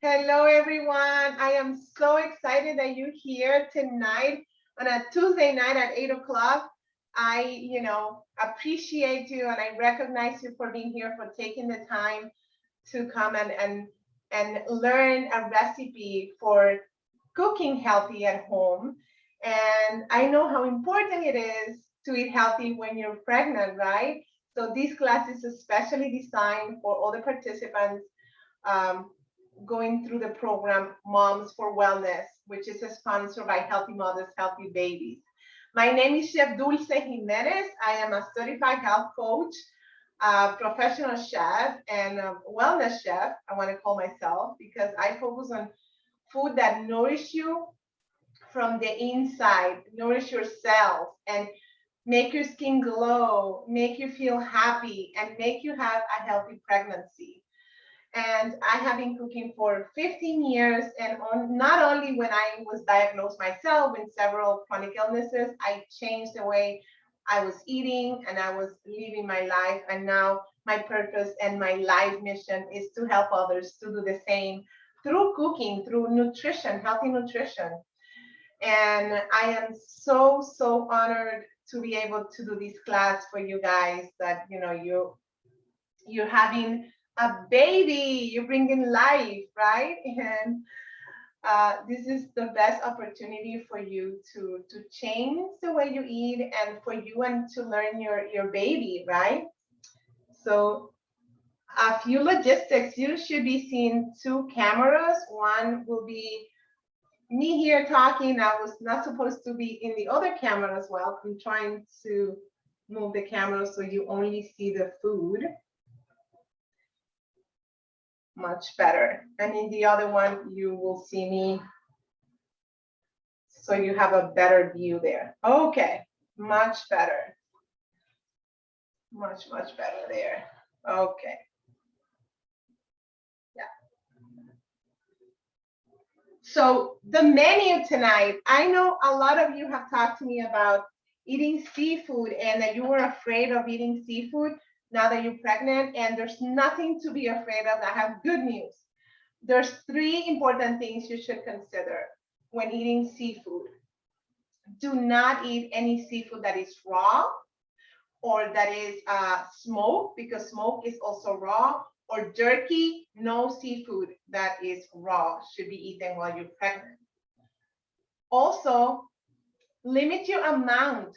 Hello, everyone. I am so excited that you're here tonight on a Tuesday night at 8 o'clock. I, appreciate you and I recognize you for being here, for taking the time to come and learn a recipe for cooking healthy at home. And I know how important it is to eat healthy when you're pregnant, right? So this class is especially designed for all the participants um, going through the program Moms for Wellness, which is sponsored by Healthy Mothers, Healthy Babies. My name is Chef Dulce Jimenez. I am a certified health coach, professional chef, and wellness chef, I want to call myself, because I focus on food that nourish you from the inside, nourish your cells, and make your skin glow, make you feel happy, and make you have a healthy pregnancy. And I have been cooking for 15 years. And not only when I was diagnosed myself with several chronic illnesses, I changed the way I was eating and I was living my life. And now my purpose and my life mission is to help others to do the same through cooking, through nutrition, healthy nutrition. And I am so, so honored to be able to do this class for you guys that, you're having a baby, you're bringing life, right? And this is the best opportunity for you to change the way you eat and for you and to learn your baby, right? So a few logistics. You should be seeing two cameras. One will be me here talking. I was not supposed to be in the other camera as well. I'm trying to move the camera so you only see the food. Much better. And in the other one, you will see me. So you have a better view there. Okay, much better. Much, much better there. Okay. Yeah. So the menu tonight, I know a lot of you have talked to me about eating seafood and that you were afraid of eating seafood now that you're pregnant, and there's nothing to be afraid of. I have good news. There's three important things you should consider when eating seafood. Do not eat any seafood that is raw or that is smoked, because smoke is also raw, or jerky. No seafood that is raw should be eaten while you're pregnant. Also, limit your amount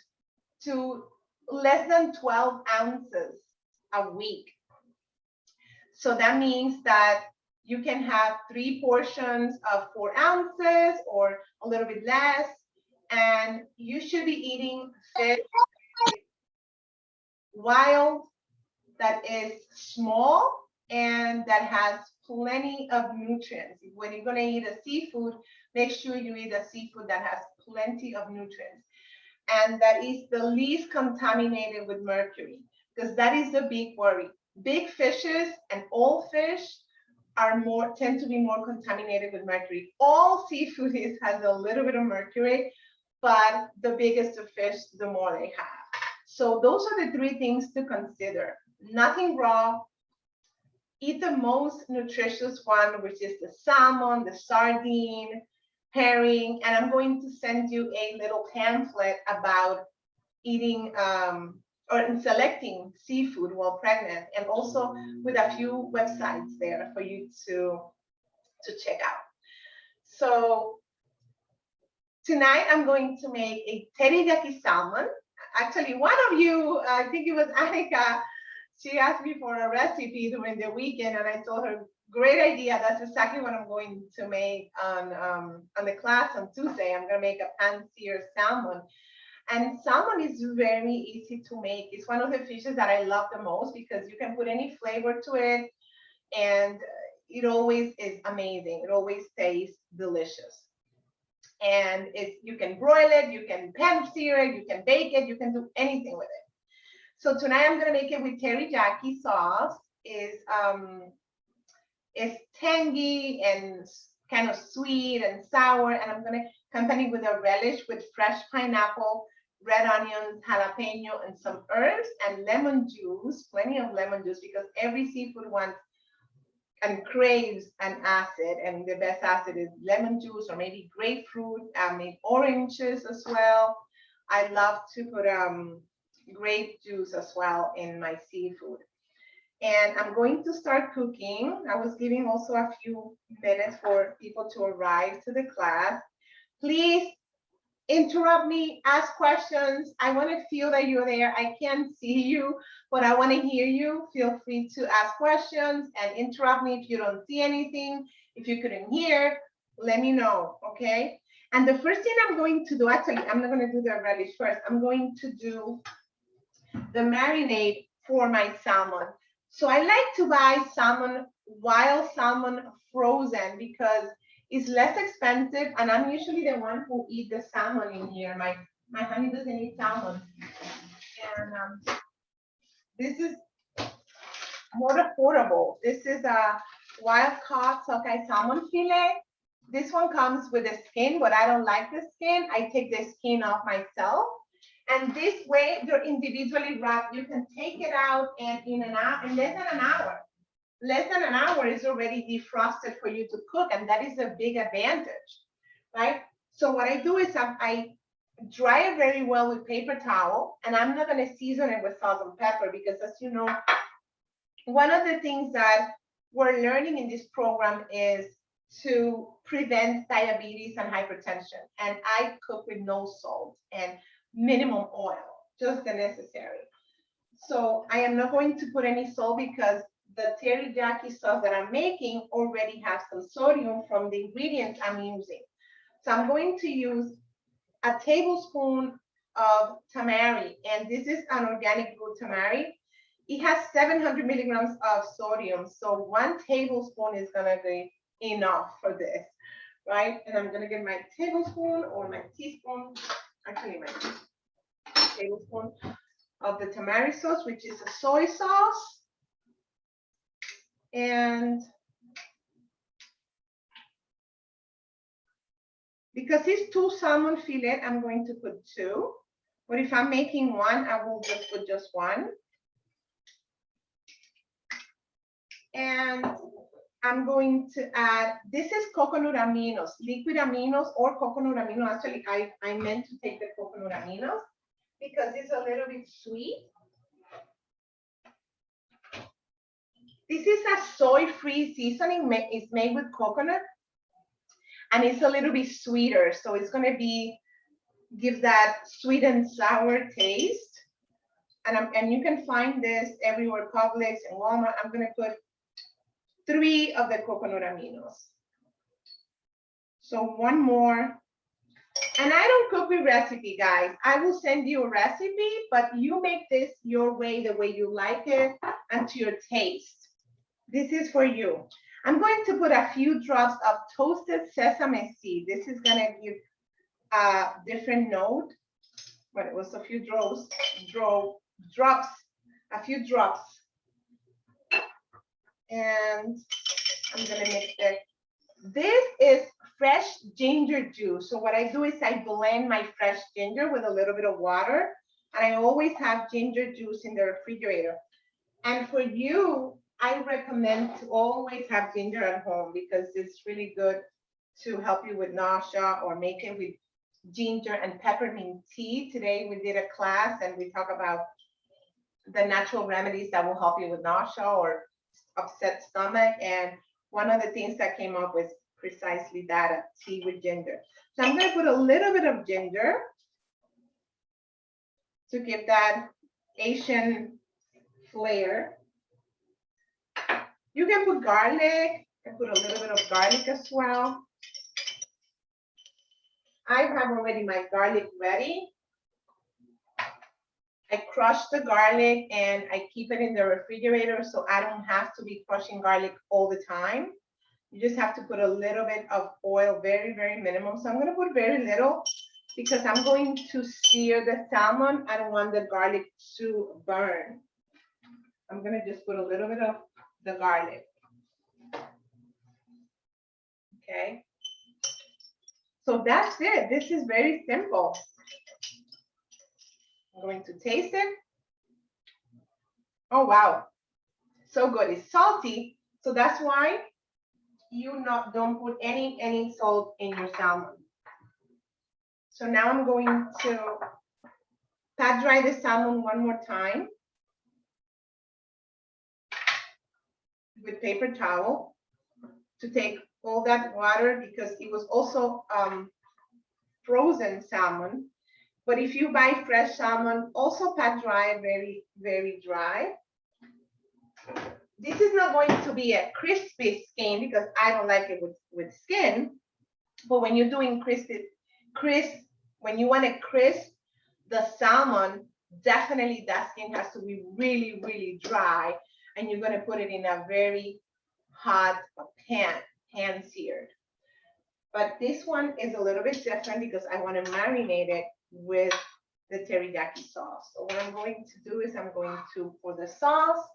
to less than 12 ounces a week. So that means that you can have 3 portions of 4 ounces or a little bit less. And you should be eating fish wild, that is small, and that has plenty of nutrients. When you're going to eat a seafood, make sure you eat a seafood that has plenty of nutrients and that is the least contaminated with mercury, because that is the big worry. Big fishes and all fish tend to be more contaminated with mercury. All seafood has a little bit of mercury, but the bigger the fish, the more they have. So those are the 3 things to consider. Nothing raw. Eat the most nutritious one, which is the salmon, the sardine, herring, and I'm going to send you a little pamphlet about eating or selecting seafood while pregnant, and also with a few websites there for you to check out. So tonight I'm going to make a teriyaki salmon. Actually, one of you, I think it was Annika, she asked me for a recipe during the weekend, and I told her, great idea. That's exactly what I'm going to make on the class on Tuesday. I'm going to make a pan-seared salmon. And salmon is very easy to make. It's one of the fishes that I love the most because you can put any flavor to it, and it always is amazing. It always tastes delicious. And you can broil it, you can pan-sear it, you can bake it, you can do anything with it. So tonight I'm going to make it with teriyaki sauce. It's tangy and kind of sweet and sour, and I'm going to accompany with a relish with fresh pineapple, red onions, jalapeno, and some herbs, and lemon juice, plenty of lemon juice, because every seafood wants and craves an acid, and the best acid is lemon juice or maybe grapefruit. I mean oranges as well. I love to put grape juice as well in my seafood. And I'm going to start cooking. I was giving also a few minutes for people to arrive to the class. Please interrupt me, ask questions. I want to feel that you're there. I can't see you, but I want to hear you. Feel free to ask questions and interrupt me if you don't see anything. If you couldn't hear, let me know, okay? And the first thing I'm going to do, actually, I'm not going to do the relish first. I'm going to do the marinade for my salmon. So I like to buy salmon, wild salmon frozen, because it's less expensive, and I'm usually the one who eat the salmon in here. My honey doesn't eat salmon. And this is more affordable. This is a wild caught sockeye salmon fillet. This one comes with the skin, but I don't like the skin. I take the skin off myself. And this way, they're individually wrapped. You can take it out, and in less than an hour is already defrosted for you to cook, and that is a big advantage, right? So what I do is I dry it very well with paper towel, and I'm not going to season it with salt and pepper, because as you know, one of the things that we're learning in this program is to prevent diabetes and hypertension. And I cook with no salt and minimum oil, just the necessary. So I am not going to put any salt, because the teriyaki sauce that I'm making already has some sodium from the ingredients I'm using. So I'm going to use a tablespoon of tamari, and this is an organic blue tamari. It has 700 milligrams of sodium, so 1 tablespoon is gonna be enough for this, right? And I'm gonna get my tablespoon or my teaspoon, actually my tablespoon of the tamari sauce, which is a soy sauce. And because it's 2 salmon fillet, I'm going to put 2. But if I'm making 1, I will just put just 1. And I'm going to add, this is coconut aminos, liquid aminos or coconut amino. Actually, I meant to take the coconut aminos because it's a little bit sweet. This is a soy-free seasoning. It's made with coconut, and it's a little bit sweeter. So it's going to give that sweet and sour taste. And you can find this everywhere, Publix and Walmart. I'm going to put 3 of the coconut aminos. So 1 more. And I don't cook with recipe, guys. I will send you a recipe, but you make this your way, the way you like it, and to your taste. This is for you. I'm going to put a few drops of toasted sesame seed. This is going to give a different note. But it was a few drops, a few drops. And I'm going to mix it. This is fresh ginger juice. So what I do is I blend my fresh ginger with a little bit of water. And I always have ginger juice in the refrigerator. And for you, I recommend to always have ginger at home because it's really good to help you with nausea, or make it with ginger and peppermint tea. Today we did a class and we talk about the natural remedies that will help you with nausea or upset stomach. And one of the things that came up was precisely that, tea with ginger. So I'm going to put a little bit of ginger to give that Asian flair. You can put garlic. I put a little bit of garlic as well. I have already my garlic ready. I crush the garlic and I keep it in the refrigerator, so I don't have to be crushing garlic all the time. You just have to put a little bit of oil, very, very minimum. So I'm going to put very little because I'm going to sear the salmon. I don't want the garlic to burn. I'm going to just put a little bit of the garlic. Okay. So that's it. This is very simple. I'm going to taste it. Oh, wow. So good. It's salty. So that's why you don't put any salt in your salmon. So now I'm going to pat dry the salmon one more time with paper towel to take all that water, because it was also frozen salmon. But if you buy fresh salmon, also pat dry, very, very dry. This is not going to be a crispy skin because I don't like it with skin. But when you're doing when you want to crisp the salmon, definitely that skin has to be really, really dry. And you're going to put it in a very hot pan, pan-seared. But this one is a little bit different because I want to marinate it with the teriyaki sauce. So what I'm going to do is I'm going to, for the sauce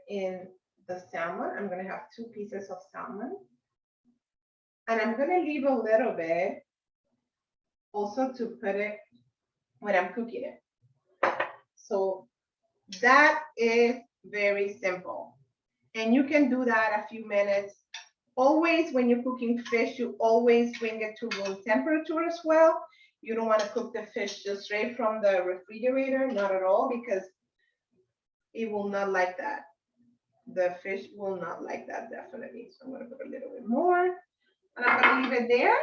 in the salmon, I'm going to have 2 pieces of salmon. And I'm going to leave a little bit also to put it when I'm cooking it. So that is very simple. And you can do that a few minutes. Always, when you're cooking fish, you always bring it to room temperature as well. You don't want to cook the fish just straight from the refrigerator, not at all, because it will not like that. The fish will not like that, definitely. So I'm going to put a little bit more, and I'm going to leave it there.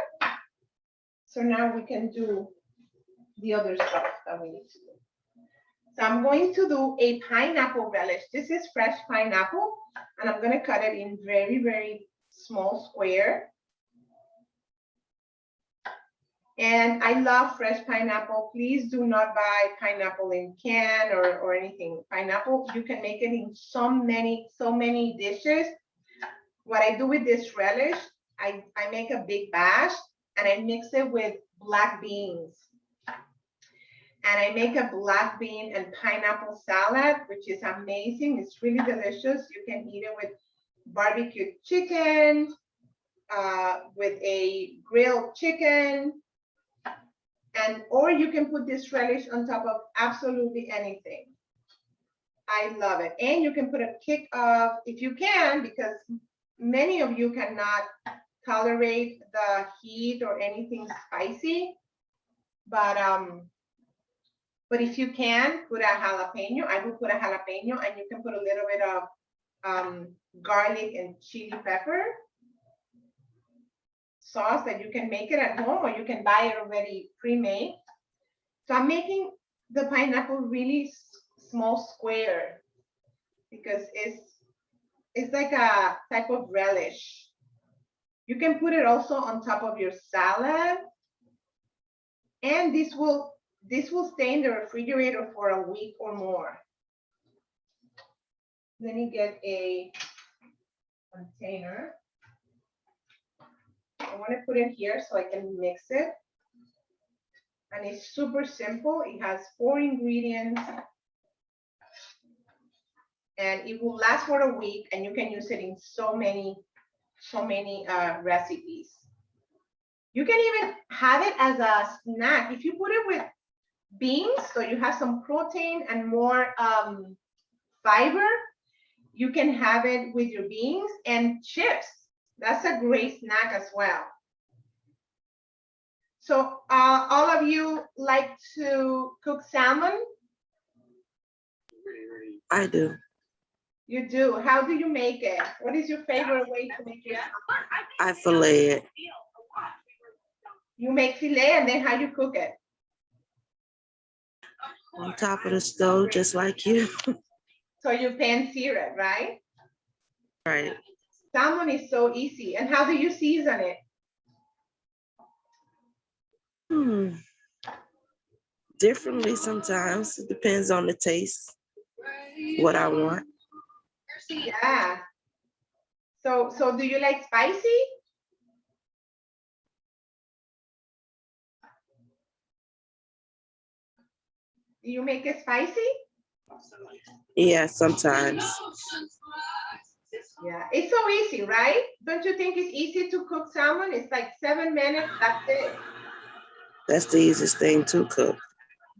So now we can do the other stuff that we need to do. So I'm going to do a pineapple relish. This is fresh pineapple, and I'm going to cut it in very, very small square. And I love fresh pineapple. Please do not buy pineapple in can or anything. Pineapple, you can make it in so many dishes. What I do with this relish, I make a big batch and I mix it with black beans. And I make a black bean and pineapple salad, which is amazing. It's really delicious. You can eat it with barbecue chicken, with a grilled chicken, or you can put this relish on top of absolutely anything. I love it. And you can put a kick of, if you can, because many of you cannot tolerate the heat or anything spicy, but if you can, put a jalapeno. I will put a jalapeno, and you can put a little bit of garlic and chili pepper sauce that you can make it at home, or you can buy it already pre-made. So I'm making the pineapple really small square because it's like a type of relish. You can put it also on top of your salad, and this will stay in the refrigerator for a week or more. Then you get a container. I want to put it here so I can mix it. And it's super simple. It has 4 ingredients. And it will last for a week, and you can use it in so many recipes. You can even have it as a snack. If you put it with beans, so you have some protein and more fiber, you can have it with your beans and chips. That's a great snack as well. So all of you like to cook salmon? I do. You do. How do you make it? What is your favorite way to make it? I fillet it. You make filet, and then how you cook it? On top of the stove, just like you. So you pan-sear it, right? Right. Salmon is so easy. And how do you season it? Differently sometimes. It depends on the taste, what I want. Yeah. So do you like spicy? Do you make it spicy? Yeah, sometimes. Yeah, it's so easy, right? Don't you think it's easy to cook salmon? It's like 7 minutes, that's it. That's the easiest thing to cook.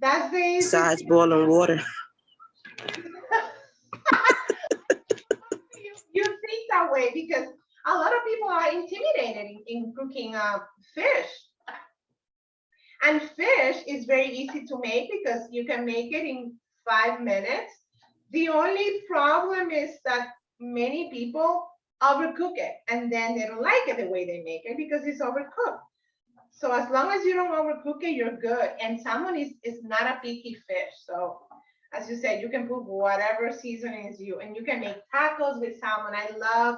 That's the easiest. Besides boiling water. You think away because a lot of people are intimidated in cooking fish. And fish is very easy to make because you can make it in 5 minutes. The only problem is that many people overcook it and then they don't like it the way they make it because it's overcooked. So as long as you don't overcook it, you're good. And salmon is not a picky fish. So as you said, you can put whatever seasonings and you can make tacos with salmon. I love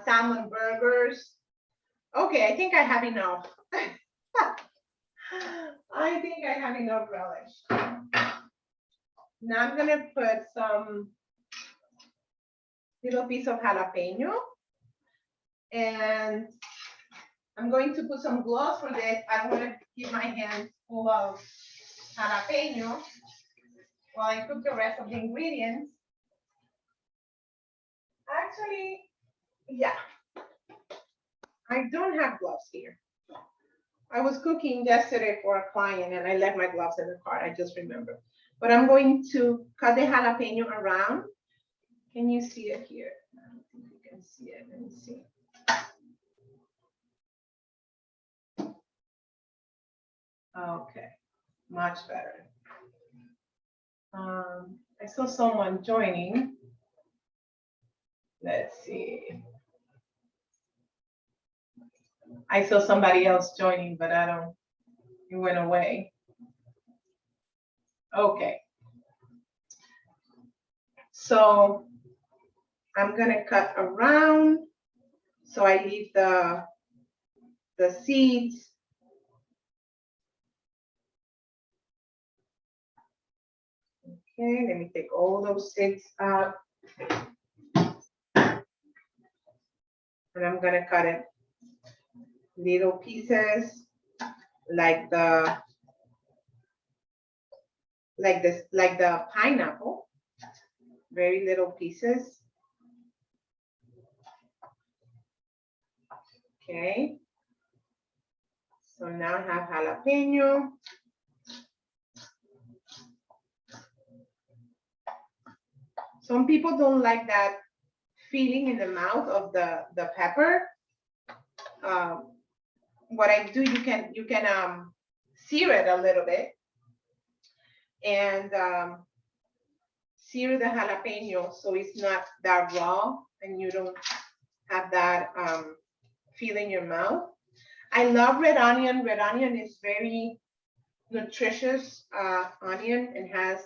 salmon burgers. Okay, I think I have enough. I think I have enough relish. Now I'm gonna put some little piece of jalapeno, and I'm going to put some gloves for this. I want to keep my hands full of jalapeno while I cook the rest of the ingredients. Actually, yeah, I don't have gloves here. I was cooking yesterday for a client and I left my gloves in the car. I just remembered. But I'm going to cut the jalapeno around. Can you see it here? I don't think you can see it. Let me see. Okay, much better. I saw someone joining. Let's see. I saw somebody else joining, but it went away. Okay. So I'm gonna cut around so I leave the seeds. Okay, let me take all those seeds out. And I'm gonna cut it little pieces like the pineapple, very little pieces. Okay. So now I have jalapeno. Some people don't like that feeling in the mouth of the pepper. What I do, you can sear it a little bit and sear the jalapeno so it's not that raw and you don't have that feel in your mouth. I love red onion. Red onion is very nutritious onion and has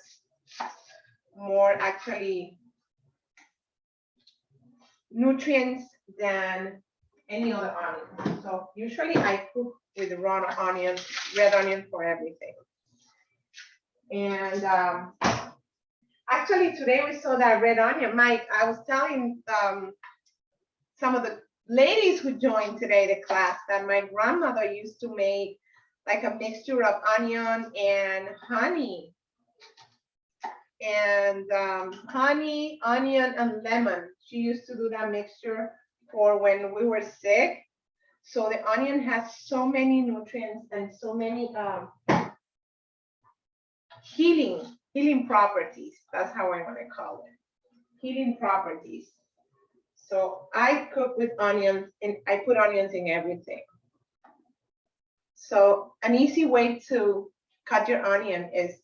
more actually nutrients than any other onion. So usually I cook with raw onion, red onion for everything. And actually today we saw that red onion. I was telling some of the ladies who joined today the class that my grandmother used to make like a mixture of onion and honey. And honey, onion, and lemon. She used to do that mixture for when we were sick. So the onion has so many nutrients and so many healing properties. That's how I want to call it. Healing properties. So I cook with onions and I put onions in everything. So an easy way to cut your onion is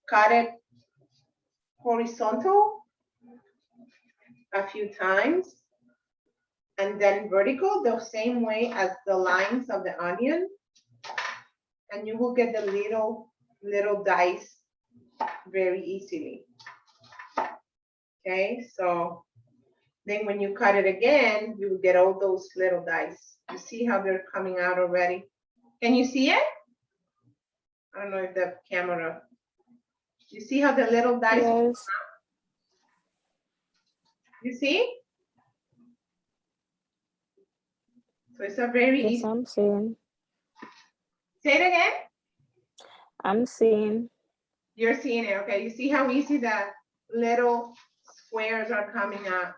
cut it horizontal a few times and then vertical the same way as the lines of the onion, and you will get the little dice very easily. Okay, so then when you cut it again, you will get all those little dice. You see how they're coming out already? Can you see it? I don't know if the camera. You see how the little dice? Yes. You see? So it's a very Yes, easy. I'm seeing. Say it again. I'm seeing. You're seeing it, okay? You see how easy the little squares are coming out?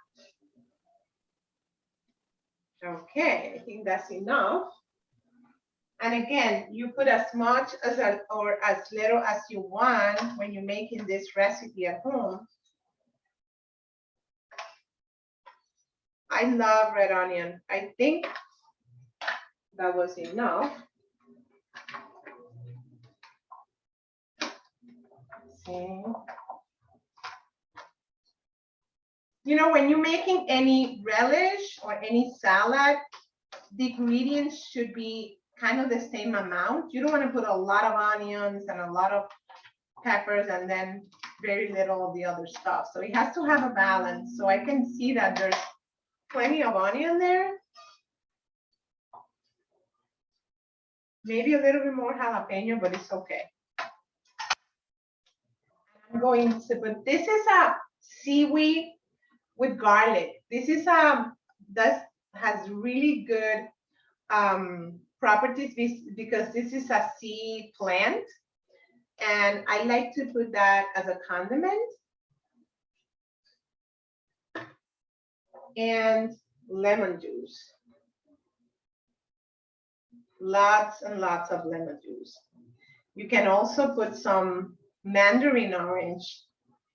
Okay, I think that's enough. And again, you put as much or as little as you want when you're making this recipe at home. I I love red onion. I think that was enough. See. You know, when you're making any relish or any salad, the ingredients should be kind of the same amount. You don't want to put a lot of onions and a lot of peppers and then very little of the other stuff. So it has to have a balance. So I can see that there's plenty of onion there. Maybe a little bit more jalapeno, but it's okay. I'm going to put, this is a seaweed with garlic. This is that has really good properties because this is a sea plant. And I like to put that as a condiment. And lemon juice. Lots and lots of lemon juice. You can also put some mandarin orange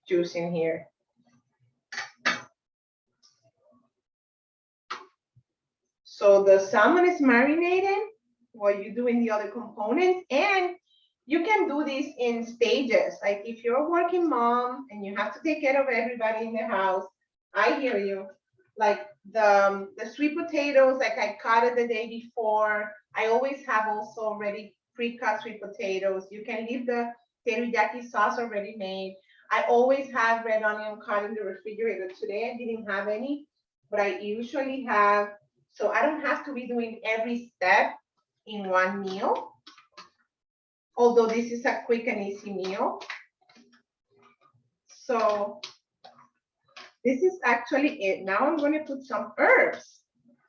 juice in here. So the salmon is marinated while you're doing the other components, and you can do this in stages. Like if you're a working mom and you have to take care of everybody in the house, I hear you. Like the sweet potatoes, like I cut it the day before. I always have also already pre-cut sweet potatoes. You can leave the teriyaki sauce already made. I always have red onion cut in the refrigerator. Today I didn't have any, but I usually have. So I don't have to be doing every step in one meal, although this is a quick and easy meal. So this is actually it. Now I'm going to put some herbs.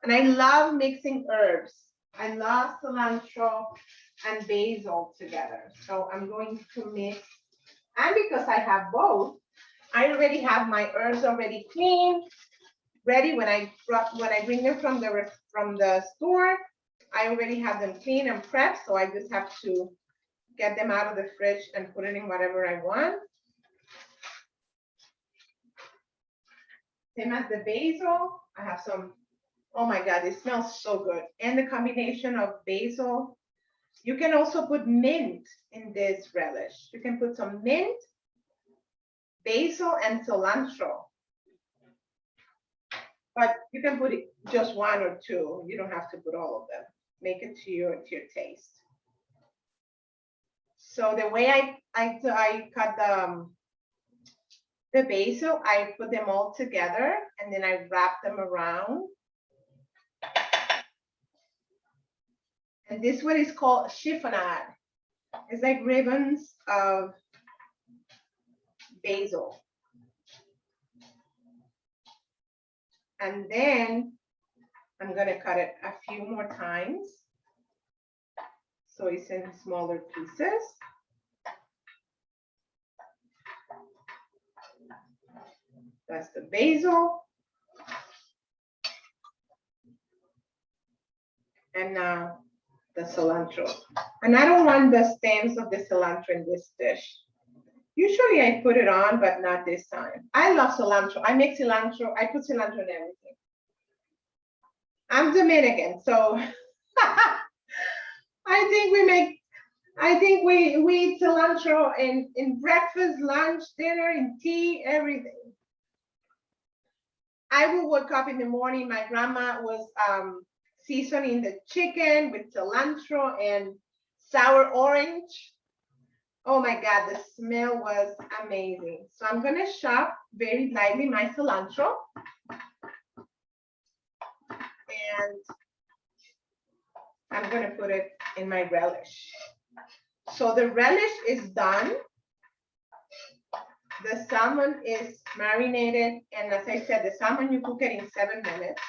And I love mixing herbs. I love cilantro and basil together. So I'm going to mix. And because I have both, I already have my herbs already cleaned, ready. When I bring them from the store, I already have them clean and prepped. So I just have to get them out of the fridge and put it in whatever I want. Same as the basil, I have some, oh my God, it smells so good. And the combination of basil, you can also put mint in this relish. You can put some mint, basil, and cilantro. But you can put just one or two. You don't have to put all of them. Make it to your taste. So the way I cut the basil, I put them all together and then I wrap them around. And this one is called chiffonade. It's like ribbons of basil. And then I'm gonna cut it a few more times. So it's in smaller pieces. That's the basil. And now the cilantro. And I don't want the stems of the cilantro in this dish. Usually I put it on, but not this time. I love cilantro. I make cilantro. I put cilantro in everything. I'm Dominican, so I think we eat cilantro in breakfast, lunch, dinner, in tea, everything. I will wake up in the morning. My grandma was seasoning the chicken with cilantro and sour orange. Oh my God, the smell was amazing. So I'm gonna chop very lightly my cilantro. And I'm gonna put it in my relish. So the relish is done. The salmon is marinated. And as I said, the salmon, you cook it in 7 minutes.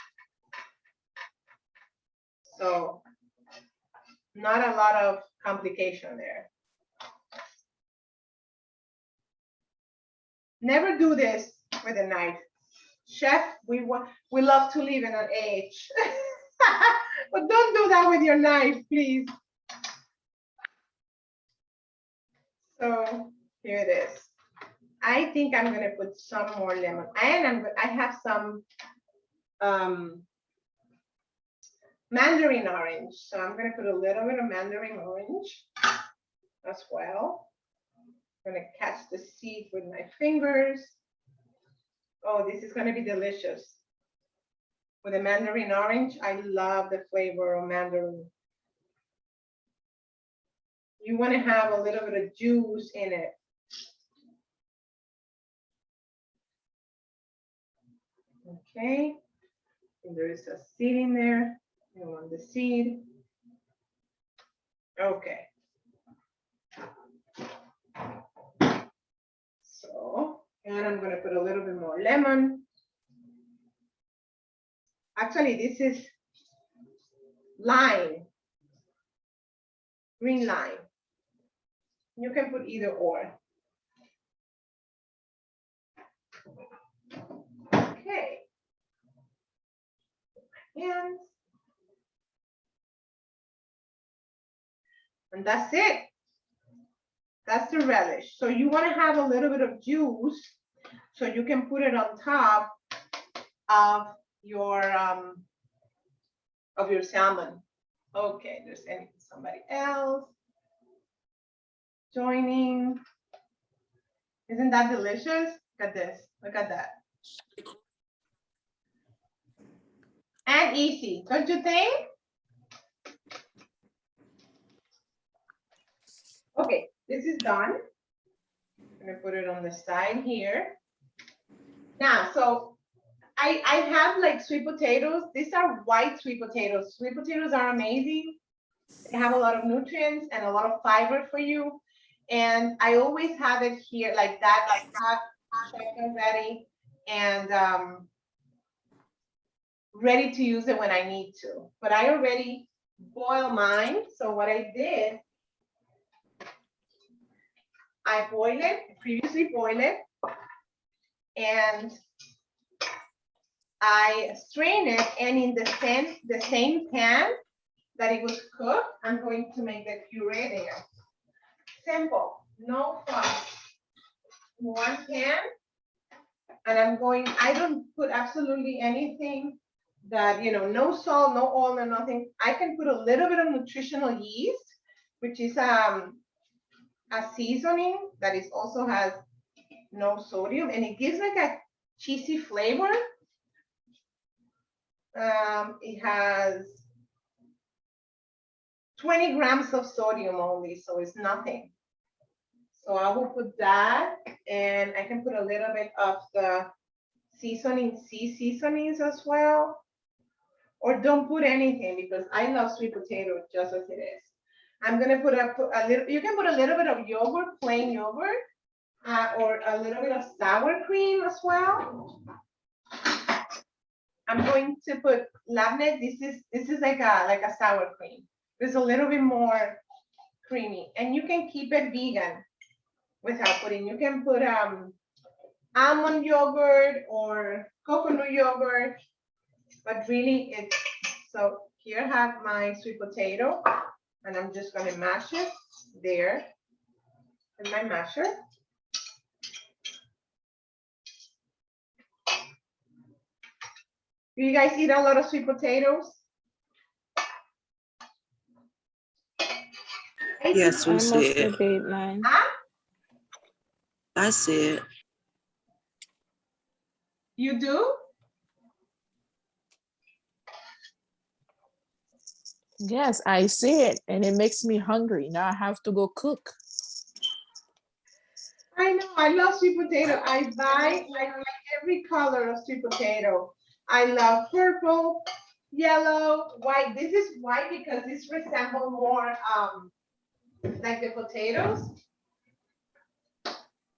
So not a lot of complication there. Never do this with a knife. Chef, we love to live in an age. But don't do that with your knife, please. So here it is. I think I'm gonna put some more lemon. And I have some mandarin orange. So I'm gonna put a little bit of mandarin orange as well. I'm gonna catch the seed with my fingers. Oh, this is gonna be delicious. With the mandarin orange, I love the flavor of mandarin. You wanna have a little bit of juice in it. Okay, and there is a seed in there. You want the seed. Okay. So, and I'm gonna put a little bit more lemon. Actually, this is lime, green lime. You can put either or. Okay. Hands. And that's it. That's the relish. So you want to have a little bit of juice so you can put it on top of your salmon. Okay, there's somebody else joining. Isn't that delicious? Look at this. Look at that. And easy, don't you think? Okay, this is done. I'm gonna put it on the side here. Now, so I have like sweet potatoes. These are white sweet potatoes. Sweet potatoes are amazing. They have a lot of nutrients and a lot of fiber for you. And I always have it here like that, like hot, checked ready, and ready to use it when I need to. But I already boiled mine. So what I did, I boiled it, previously boiled it, and I strain it, and in the same pan that it was cooked, I'm going to make the puree there. Simple, no fun. One pan, and I don't put absolutely anything that, no salt, no oil, no nothing. I can put a little bit of nutritional yeast, which is a seasoning that is also has no sodium, and it gives like a cheesy flavor. It has 20 grams of sodium only, so it's nothing. So I will put that, and I can put a little bit of the seasonings as well. Or don't put anything, because I love sweet potato just as it is. I'm gonna put a little, you can put a little bit of yogurt, plain yogurt, or a little bit of sour cream as well. I'm going to put labneh. This is like a sour cream. It's a little bit more creamy, and you can keep it vegan without putting. You can put almond yogurt or coconut yogurt, but really it's so. Here I have my sweet potato, and I'm just gonna mash it there in my masher. Do you guys eat a lot of sweet potatoes? Yes, we see mostly it. did mine. Huh? I see it. You do? Yes, I see it, and it makes me hungry. Now I have to go cook. I know, I love sweet potato. I like every color of sweet potato. I love purple, yellow, white. This is white because this resembles more like the potatoes.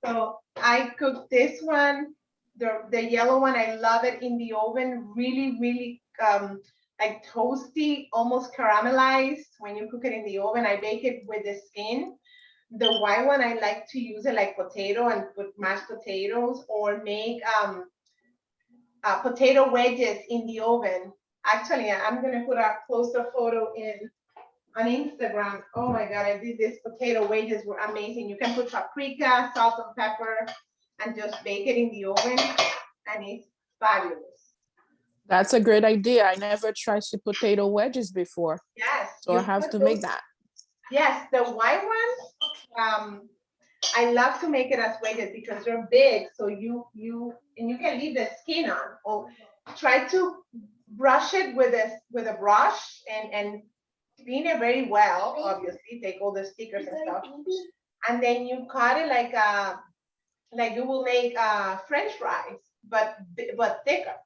So I cooked this one, the yellow one. I love it in the oven. Really, really like toasty, almost caramelized when you cook it in the oven. I bake it with the skin. The white one, I like to use it like potato and put mashed potatoes, or make potato wedges in the oven. Actually, I'm gonna put a closer photo on Instagram. Oh my God, I did this potato wedges, were amazing. You can put paprika, salt and pepper, and just bake it in the oven, and it's fabulous. That's a great idea. I never tried sweet potato wedges before, Yes, so I you have put to those. make that. Yes, the white ones. I love to make it as wedges because they're big, so you can leave the skin on. Or try to brush it with a brush and clean it very well. Obviously, take all the stickers and stuff, and then you cut it like you will make French fries, but thicker.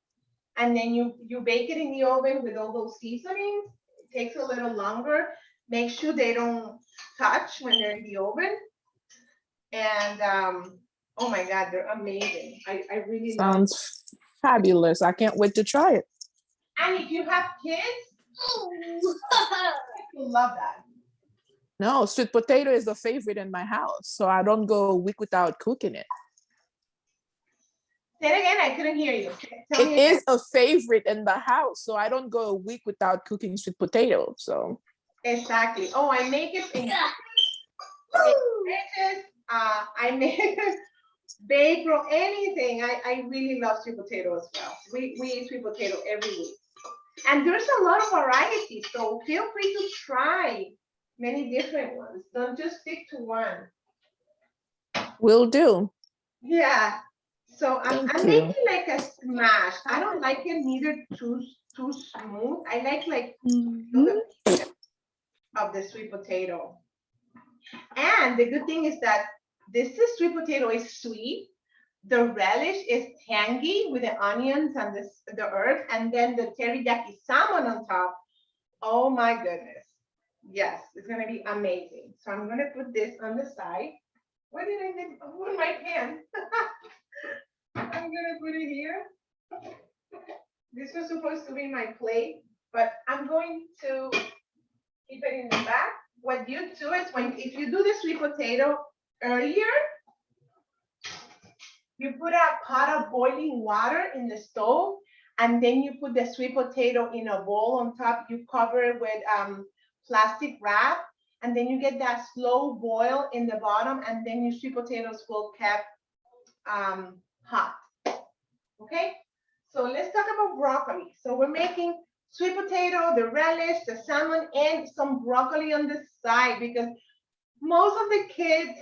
And then you bake it in the oven with all those seasonings. It takes a little longer. Make sure they don't touch when they're in the oven. And oh my God, they're amazing. I really love them. Sounds fabulous. I can't wait to try it. And if you have kids, you'll love that. No, sweet potato is the favorite in my house, so I don't go a week without cooking it. Say it again, I couldn't hear you. Tell It me again. is a favorite in the house, so I don't go a week without cooking sweet potato. So Exactly. Oh, I make it in wedges. I make bake or anything. I really love sweet potato as well. We eat sweet potato every week. And there's a lot of variety, so feel free to try many different ones. Don't just stick to one. will do. Yeah. So I'm Thank you. making like a smash. I don't like it neither too smooth. I like Mhm. of the sweet potato. And the good thing is that this sweet potato is sweet. The relish is tangy with the onions and the herbs, and then the teriyaki salmon on top. Oh my goodness. Yes, it's gonna be amazing. So I'm gonna put this on the side. Where did I put my pan? I'm gonna put it here. This was supposed to be my plate, but I'm going to keep it in the back. What you do is if you do the sweet potato earlier, you put a pot of boiling water in the stove, and then you put the sweet potato in a bowl on top. You cover it with plastic wrap, and then you get that slow boil in the bottom, and then your sweet potatoes will kept hot. Okay, so let's talk about broccoli. So we're making sweet potato, the relish, the salmon, and some broccoli on the side because most of the kids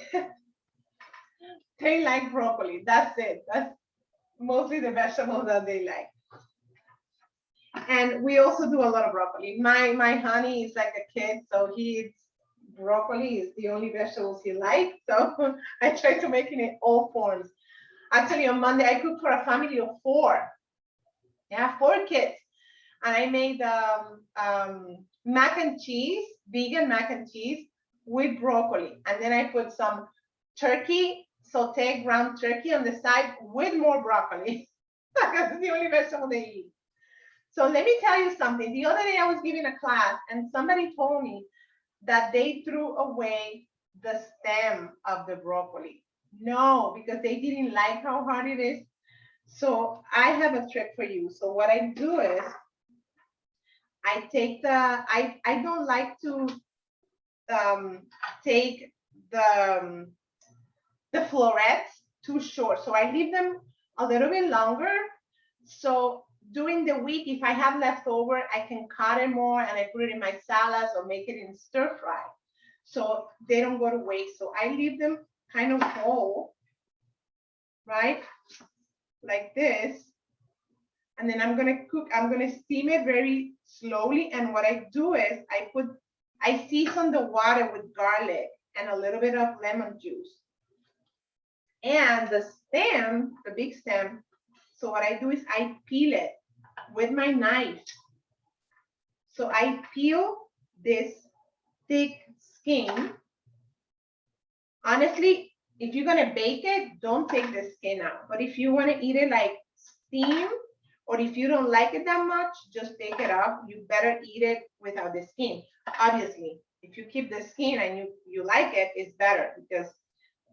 they like broccoli. That's it. That's mostly the vegetables that they like. And we also do a lot of broccoli. My honey is like a kid, so he eats broccoli is the only vegetables he likes. So I try to make it in all forms. Actually, on Monday I cooked for a family of 4. Yeah, 4 kids, and I made mac and cheese, vegan mac and cheese with broccoli, and then I put some turkey, sauteed ground turkey on the side with more broccoli. That's the only vegetable they eat. So let me tell you something. The other day I was giving a class and somebody told me that they threw away the stem of the broccoli. No, because they didn't like how hard it is. So I have a trick for you. So what I do is I take I don't like to take the florets too short. So I leave them a little bit longer. So during the week, if I have leftover, I can cut it more and I put it in my salads or make it in stir fry. So they don't go to waste. So I leave them kind of whole, right? Like this. And then I'm gonna steam it very slowly. And what I do is I season the water with garlic and a little bit of lemon juice. And the stem, the big stem, so what I do is I peel it with my knife. So I peel this thick skin. Honestly, if you're gonna bake it, don't take the skin out. But if you wanna eat it like steam, or if you don't like it that much, just take it off. You better eat it without the skin. Obviously, if you keep the skin and you like it, it's better because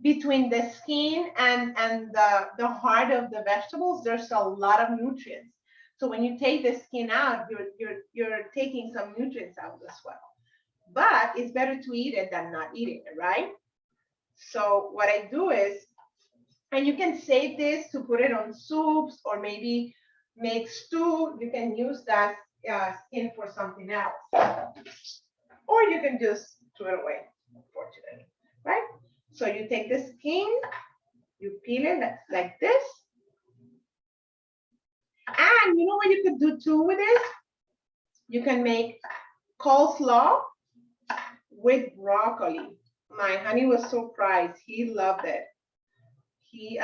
between the skin and the heart of the vegetables, there's a lot of nutrients. So when you take the skin out, you're taking some nutrients out as well. But it's better to eat it than not eating it, right? So what I do is, and you can save this to put it on soups or maybe make stew, you can use that skin for something else. Or you can just throw it away, unfortunately, right? So you take the skin, you peel it like this. And you know what you could do too with this? You can make coleslaw with broccoli. My honey was surprised. He loved it. He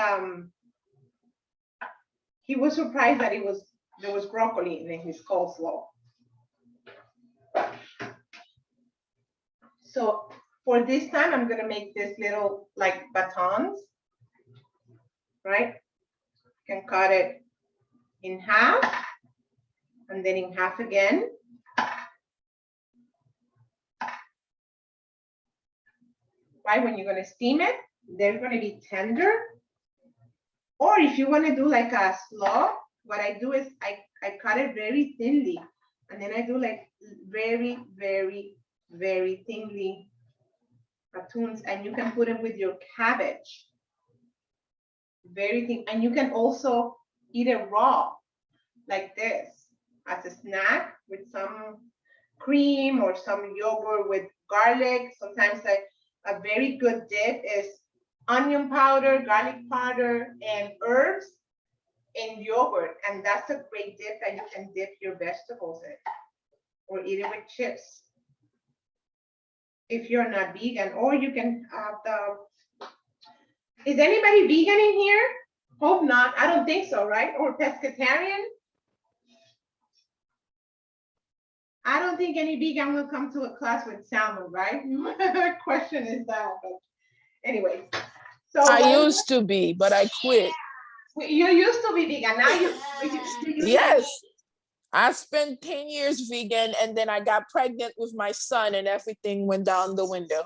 was surprised that there was broccoli in his coleslaw. So for this time, I'm gonna make this little like batons, right? You can cut it in half and then in half again. Right, when you're gonna steam it, they're gonna be tender. Or if you wanna do like a slaw, what I do is I cut it very thinly. And then I do like very, very, very thinly batons, and you can put it with your cabbage. Very thin, and you can also eat it raw, like this, as a snack with some cream or some yogurt with garlic. Sometimes a very good dip is onion powder, garlic powder, and herbs in yogurt. And that's a great dip that you can dip your vegetables in or eat it with chips if you're not vegan. Or you can have is anybody vegan in here? Hope not. I don't think so, right? Or pescatarian? I don't think any vegan will come to a class with salmon, right? Question is that. But anyway, so I used to be, but I quit. you used to be vegan. Now you Yes. I spent 10 years vegan, and then I got pregnant with my son and everything went down the window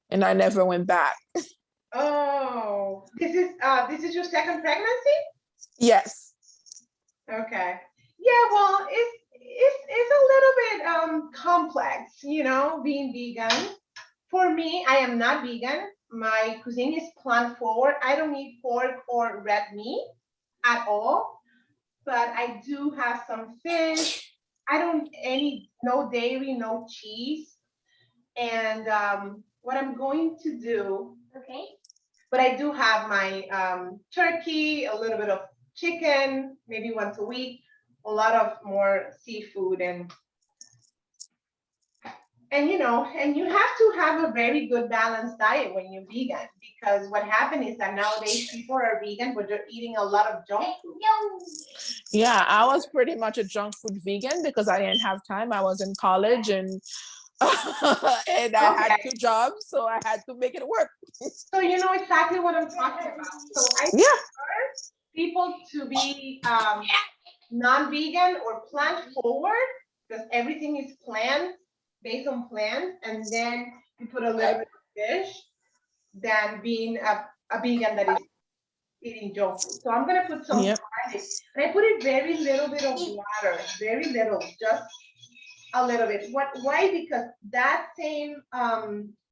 and I never went back. Oh, this is your second pregnancy? Yes. Okay. Yeah, well, it's a little bit complex, you know, being vegan. For me, I am not vegan. My cuisine is plant forward. I don't eat pork or red meat at all, but I do have some fish. I don't no dairy, no cheese. And what I'm going to do, okay, but I do have my turkey, a little bit of chicken, maybe once a week, a lot of more seafood, and you know, and you have to have a very good balanced diet when you're vegan, because what happened is that nowadays people are vegan, but they're eating a lot of junk food. Yeah, I was pretty much a junk food vegan because I didn't have time. I was in college and and I had 2 jobs, so I had to make it work. So you know exactly what I'm talking about. So I prefer people to be non-vegan or plant forward, because everything is plant, based on plants, and then you put a little bit of fish, than being a vegan that is eating junk food. So I'm gonna put some garlic, and I put it very little bit of water, very little, just a little bit. Why? Because that same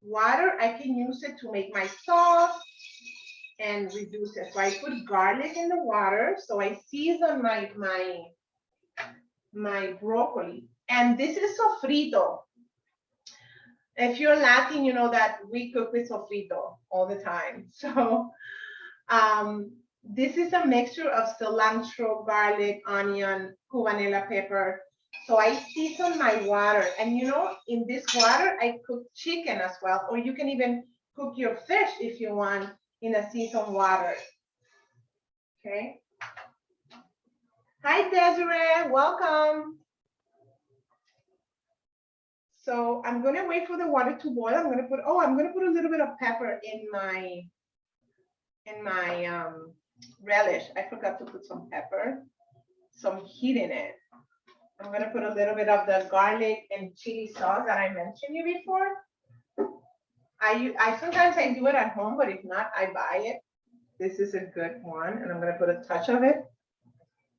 water, I can use it to make my sauce and reduce it. So I put garlic in the water. So I season my broccoli. And this is sofrito. If you're Latin, you know that we cook with sofrito all the time. So this is a mixture of cilantro, garlic, onion, cubanela pepper. So I season my water, and you know, in this water, I cook chicken as well, or you can even cook your fish if you want in a seasoned water. Okay. Hi, Desiree, welcome. So I'm gonna wait for the water to boil. I'm gonna put a little bit of pepper in my relish. I forgot to put some pepper, some heat in it. I'm gonna put a little bit of the garlic and chili sauce that I mentioned you before. I sometimes I do it at home, but if not, I buy it. This is a good one, and I'm gonna put a touch of it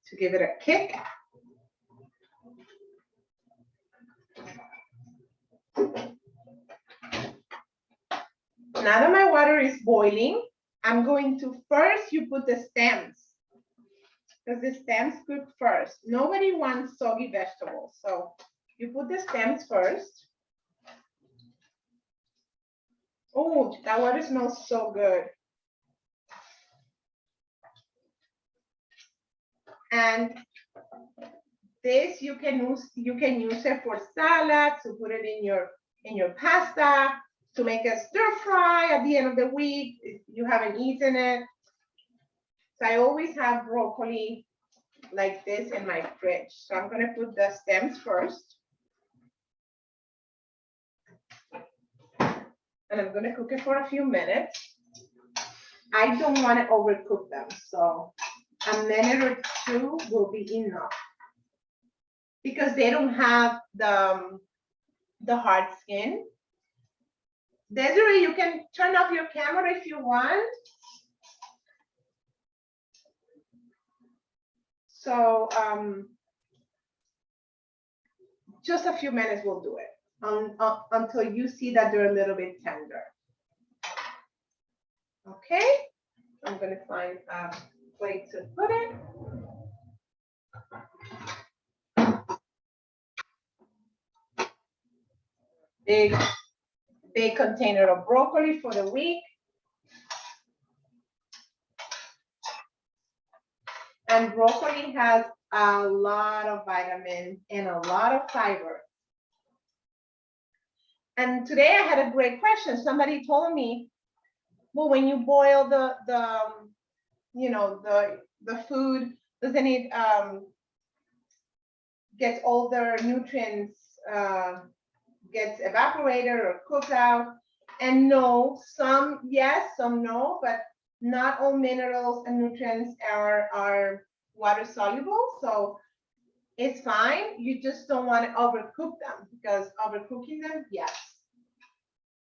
to give it a kick. Now that my water is boiling, I'm going to first, you put the stems. because the stems cook first. Nobody wants soggy vegetables, so you put the stems first. Oh, that water smells so good. And this you can use it for salad, to put it in your pasta, to make a stir fry at the end of the week if you haven't eaten it. So I always have broccoli like this in my fridge. So I'm gonna put the stems first. And I'm gonna cook it for a few minutes. I don't want to overcook them, so a minute or two will be enough, because they don't have the hard skin. Desiree, you can turn off your camera if you want. So just a few minutes will do it until you see that they're a little bit tender. Okay, I'm gonna find a plate to put it. Big container of broccoli for the week. And broccoli has a lot of vitamins and a lot of fiber. And today I had a great question. Somebody told me, well, when you boil the food, doesn't it get all the nutrients gets evaporated or cooked out? And no, some yes, some no, but not all minerals and nutrients are water soluble. So it's fine. You just don't want to overcook them, because overcooking them, yes.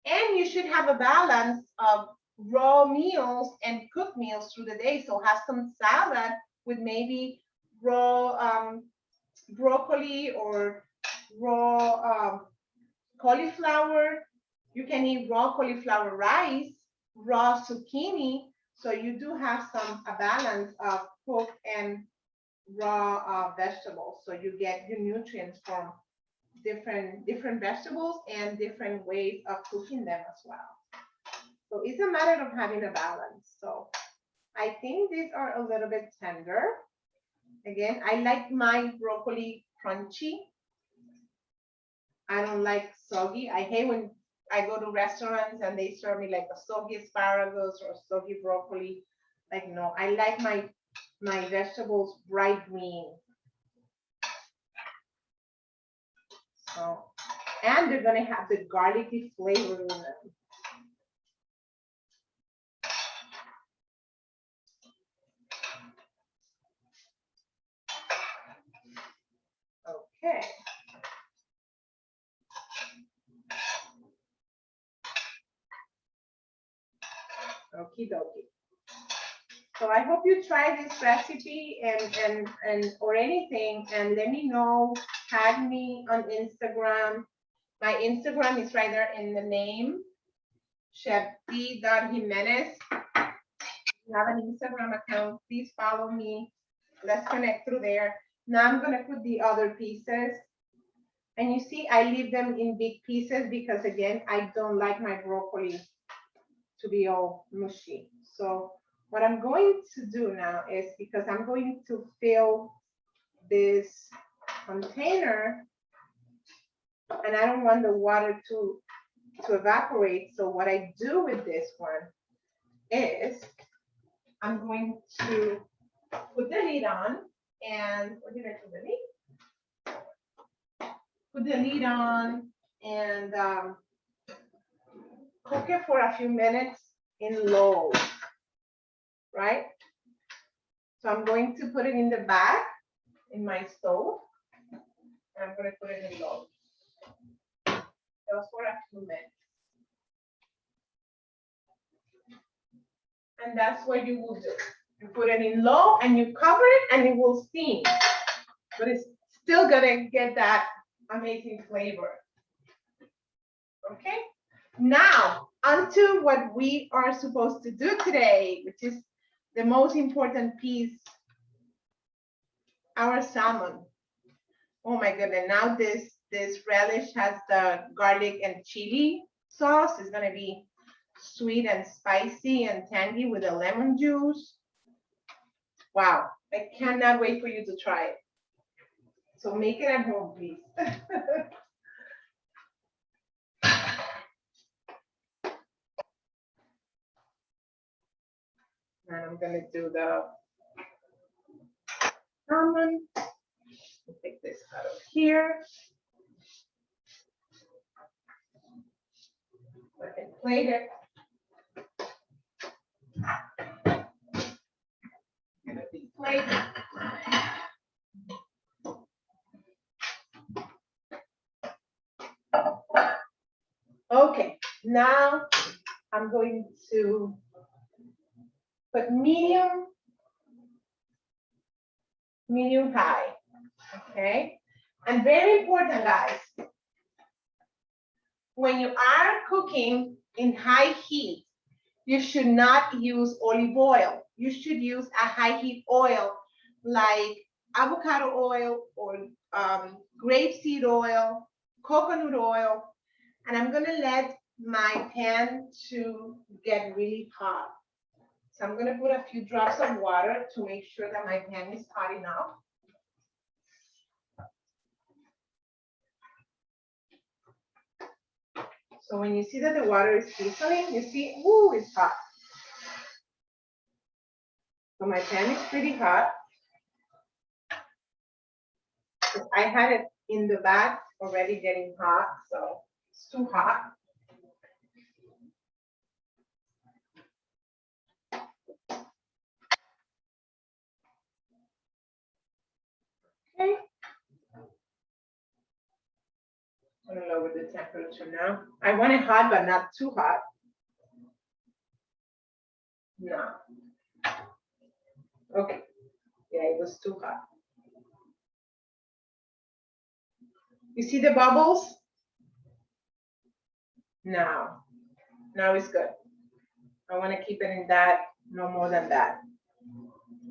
And you should have a balance of raw meals and cooked meals through the day. So have some salad with maybe raw broccoli or raw cauliflower. You can eat raw cauliflower rice, raw zucchini. So you do have a balance of cooked and raw vegetables. So you get your nutrients from different vegetables and different ways of cooking them as well. So it's a matter of having a balance. So I think these are a little bit tender. Again, I like my broccoli crunchy. I don't like soggy. I hate when I go to restaurants and they serve me like a soggy asparagus or soggy broccoli. Like, no, I like my vegetables bright green. So, and they're gonna have the garlicky flavor in them. Okay. Okie dokie. So I hope you try this recipe and or anything, and let me know. Tag me on Instagram. My Instagram is right there in the name, Chef Jimenez. If you have an Instagram account, please follow me. Let's connect through there. Now I'm gonna put the other pieces. And you see, I leave them in big pieces because again, I don't like my broccoli to be all mushy. So what I'm going to do now is, because I'm going to fill this container and I don't want the water to evaporate. So what I do with this one is I'm going to put the lid on, and where did I put the lid? Put the lid on and cook it for a few minutes in low, right? So I'm going to put it in the back in my stove. And I'm going to put it in low. Just for a few minutes. And that's what you will do. You put it in low and you cover it and it will steam. But it's still gonna get that amazing flavor. Okay, now onto what we are supposed to do today, which is the most important piece our salmon. Oh my goodness, now this relish has the garlic and chili sauce. It's gonna be sweet and spicy and tangy with the lemon juice. Wow, I cannot wait for you to try it. So make it at home, please. And I'm gonna do the salmon. Take this out of here. I can plate it. Gonna be plated. Okay, now I'm going to put medium high, okay? And very important, guys, when you are cooking in high heat, you should not use olive oil. You should use a high heat oil like avocado oil or grapeseed oil, coconut oil. And I'm gonna let my pan to get really hot. So I'm gonna put a few drops of water to make sure that my pan is hot enough. So when you see that the water is sizzling, you see, ooh, it's hot. So my pan is pretty hot. I had it in the back already getting hot, so it's too hot. Okay. I'm gonna lower the temperature now. I want it hot, but not too hot. No. Okay. Yeah, it was too hot. You see the bubbles? Now it's good. I want to keep it in that, no more than that.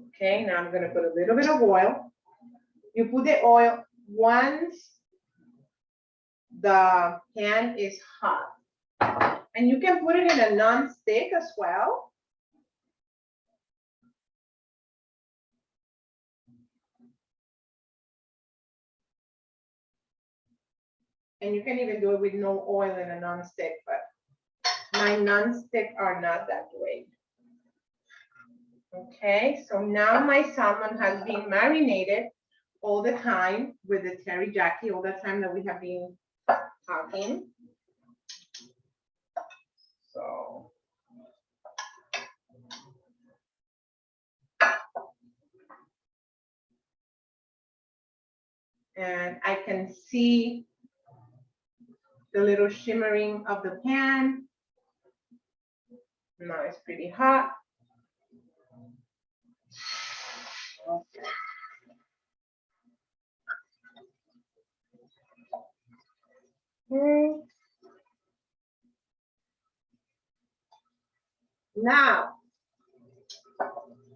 Okay, now I'm gonna put a little bit of oil. You put the oil once the pan is hot. And you can put it in a non-stick as well. And you can even do it with no oil in a non-stick, but my non-stick are not that great. Okay, so now my salmon has been marinated all the time with the teriyaki, all the time that we have been talking. So and I can see the little shimmering of the pan. Now it's pretty hot. Okay. Now,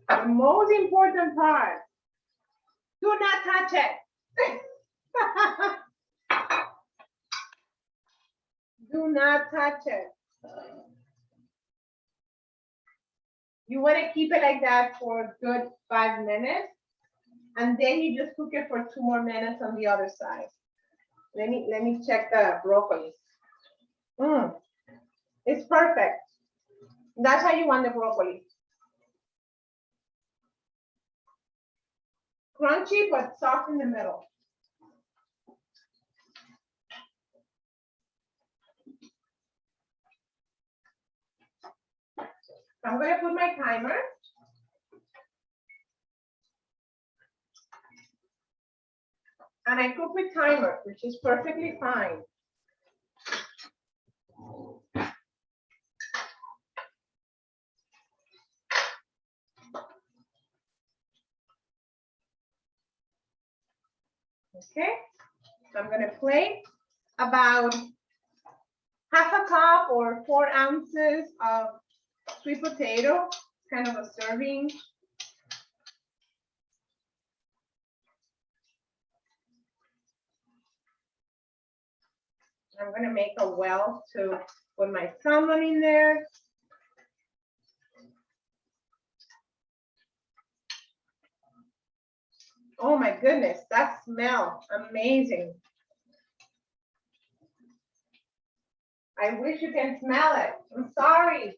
the most important part, do not touch it. Do not touch it. You want to keep it like that for a good 5 minutes, and then you just cook it for 2 more minutes on the other side. Let me check the broccoli. It's perfect. That's how you want the broccoli. Crunchy, but soft in the middle. I'm going to put my timer. And I cook with timer, which is perfectly fine. Okay, so I'm going to plate about half a cup or 4 ounces of sweet potato, kind of a serving. I'm gonna make a well to put my salmon in there. Oh my goodness, that smells amazing. I wish you can smell it. I'm sorry.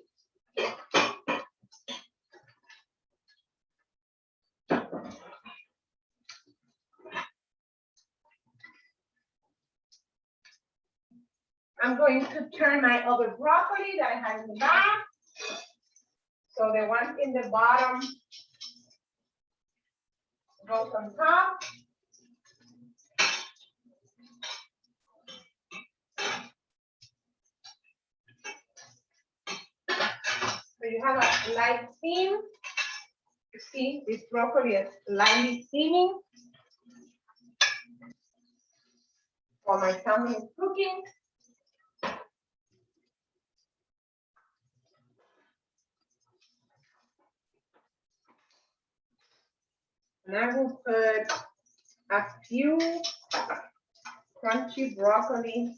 I'm going to turn my other broccoli that I have in the back. So the one in the bottom goes on top. So you have a light steam. You see, this broccoli is lightly steaming while my salmon is cooking. And I will put a few crunchy broccoli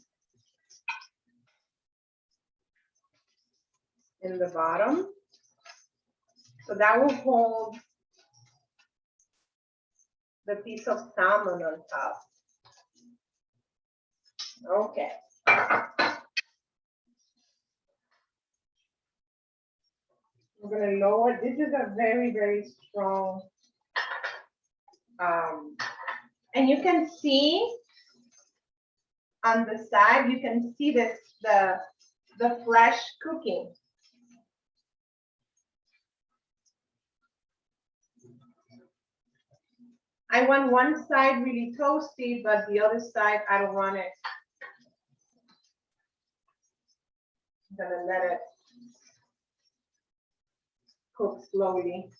in the bottom. So that will hold the piece of salmon on top. Okay. We're gonna lower, this is a very, very strong, and you can see on the side, you can see this, the flesh cooking. I want one side really toasty, but the other side, I don't want it. I'm gonna let it cook slowly.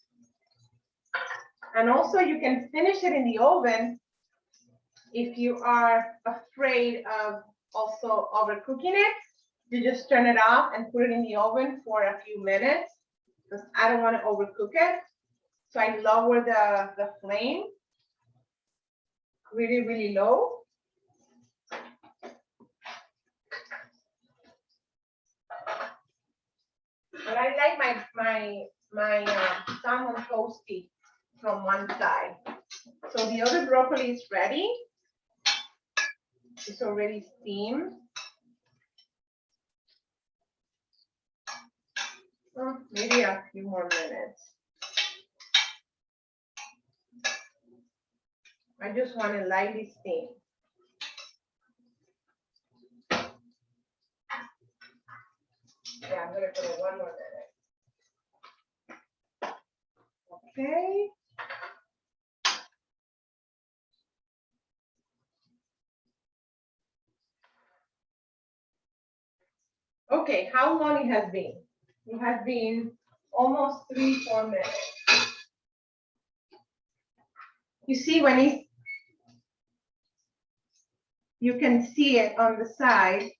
And also you can finish it in the oven if you are afraid of also overcooking it. You just turn it off and put it in the oven for a few minutes because I don't want to overcook it. So I lower the flame really, really low. But I like my salmon toasty from one side. So the other broccoli is ready. It's already steamed. Oh, maybe a few more minutes. I just want it lightly steamed. Yeah, I'm gonna put it one more minute. Okay. Okay, how long it has been? It has been almost 3-4 minutes. You see when it's, you can see it on the side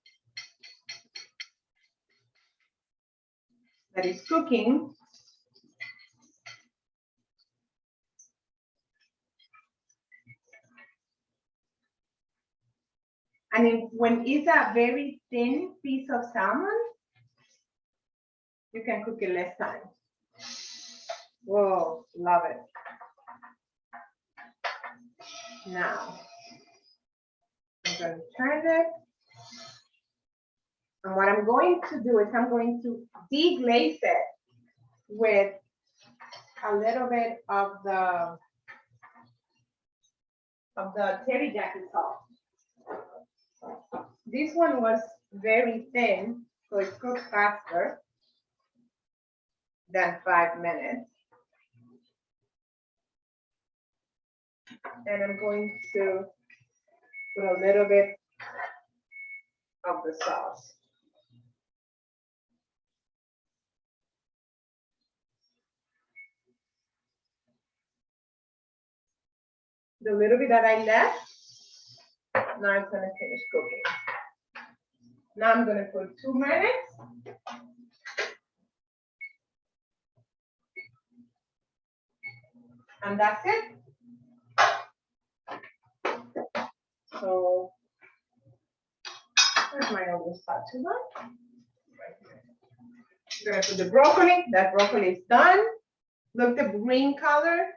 that it's cooking. And when it's a very thin piece of salmon, you can cook it less time. Whoa, love it. Now, I'm going to turn it. And what I'm going to do is I'm going to deglaze it with a little bit of the teriyaki sauce. This one was very thin, so it cooks faster than 5 minutes. And I'm going to put a little bit of the sauce. The little bit that I left, now it's gonna finish cooking. Now I'm gonna put 2 minutes. And that's it. So Where's my other spatula? Right here. I'm gonna put the broccoli. That broccoli is done. Look the green color,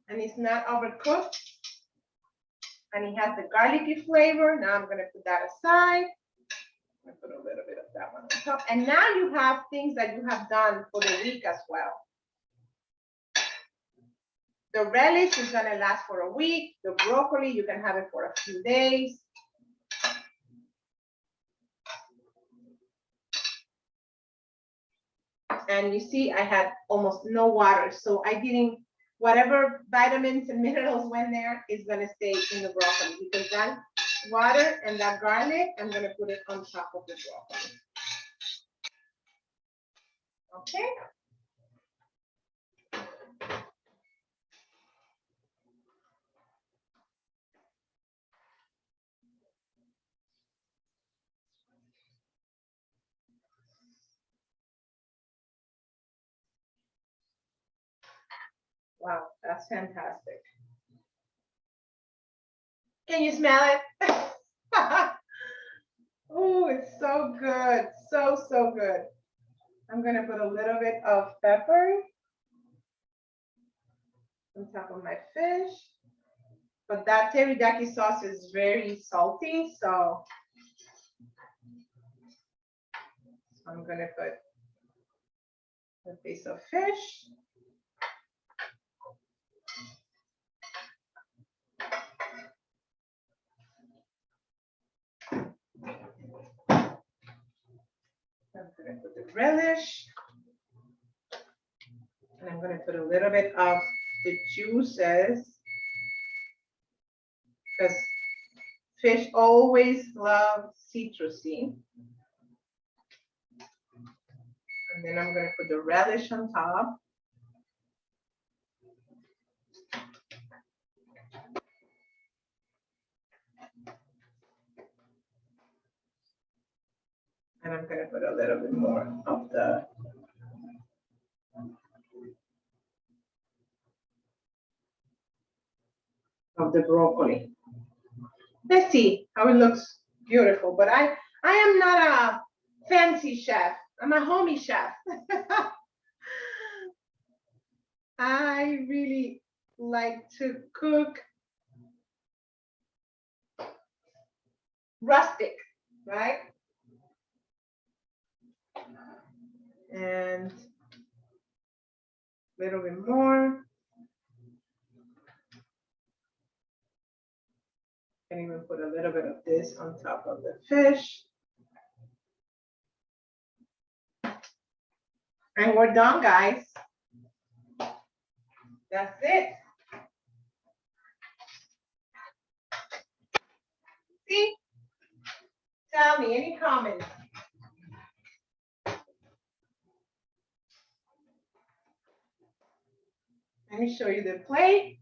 and it's not overcooked. And it has the garlicky flavor. Now I'm gonna put that aside. I'm gonna put a little bit of that one on top. And now you have things that you have done for the week as well. The relish is gonna last for a week. The broccoli, you can have it for a few days. And you see, I had almost no water. So I didn't, whatever vitamins and minerals went there is gonna stay in the broccoli because that water and that garlic, I'm gonna put it on top of the broccoli. Okay. Wow, that's fantastic. Can you smell it? Oh, it's so good. So, so good. I'm gonna put a little bit of pepper on top of my fish. But that teriyaki sauce is very salty, so I'm gonna put a piece of fish. I'm gonna put the relish. And I'm gonna put a little bit of the juices because fish always love citrusy. And then I'm gonna put the relish on top. And I'm gonna put a little bit more of the broccoli. Let's see how it looks. Beautiful, but I am not a fancy chef. I'm a homey chef. I really like to cook rustic, right? And a little bit more. Can even put a little bit of this on top of the fish. And we're done, guys. That's it. See? Tell me, any comments? Let me show you the plate.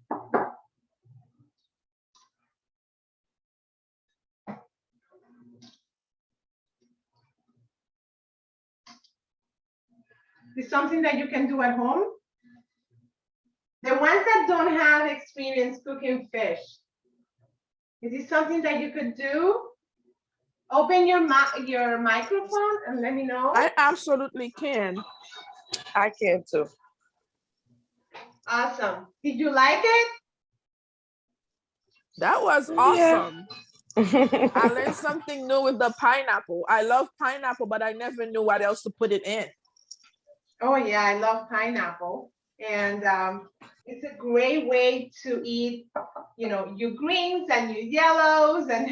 It's something that you can do at home. The ones that don't have experience cooking fish, is it something that you could do? Open your microphone and let me know. I absolutely can. I can too. Awesome. Did you like it? That was awesome. I learned something new with the pineapple. I love pineapple, but I never knew what else to put it in. Oh yeah, I love pineapple. And it's a great way to eat, you know, your greens and your yellows and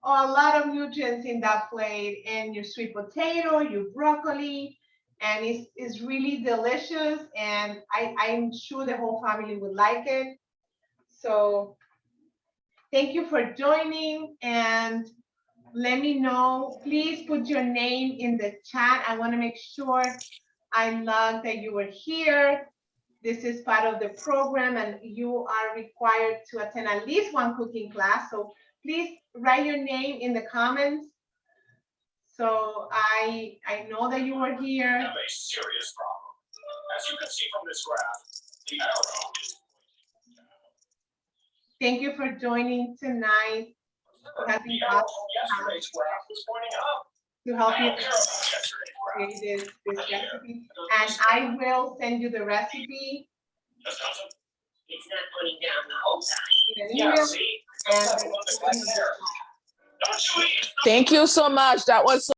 a lot of nutrients in that plate, and your sweet potato, your broccoli, and it's really delicious. And I'm sure the whole family would like it. So thank you for joining, and let me know. Please put your name in the chat. I want to make sure I love that you were here. This is part of the program, and you are required to attend at least one cooking class. So please write your name in the comments. So I know that you were here. We have a serious problem. As you can see from this graph, the arrow is Thank you for joining tonight. helping The us arrow from yesterday's graph was pointing up. to help I you don't care about yesterday's graph. create this recipe. And I will send you the recipe Just Johnson? It's not putting down the whole time. in an Yeah, email. see? And That's the one that's right there. Don't you eat. Thank you so much. That was so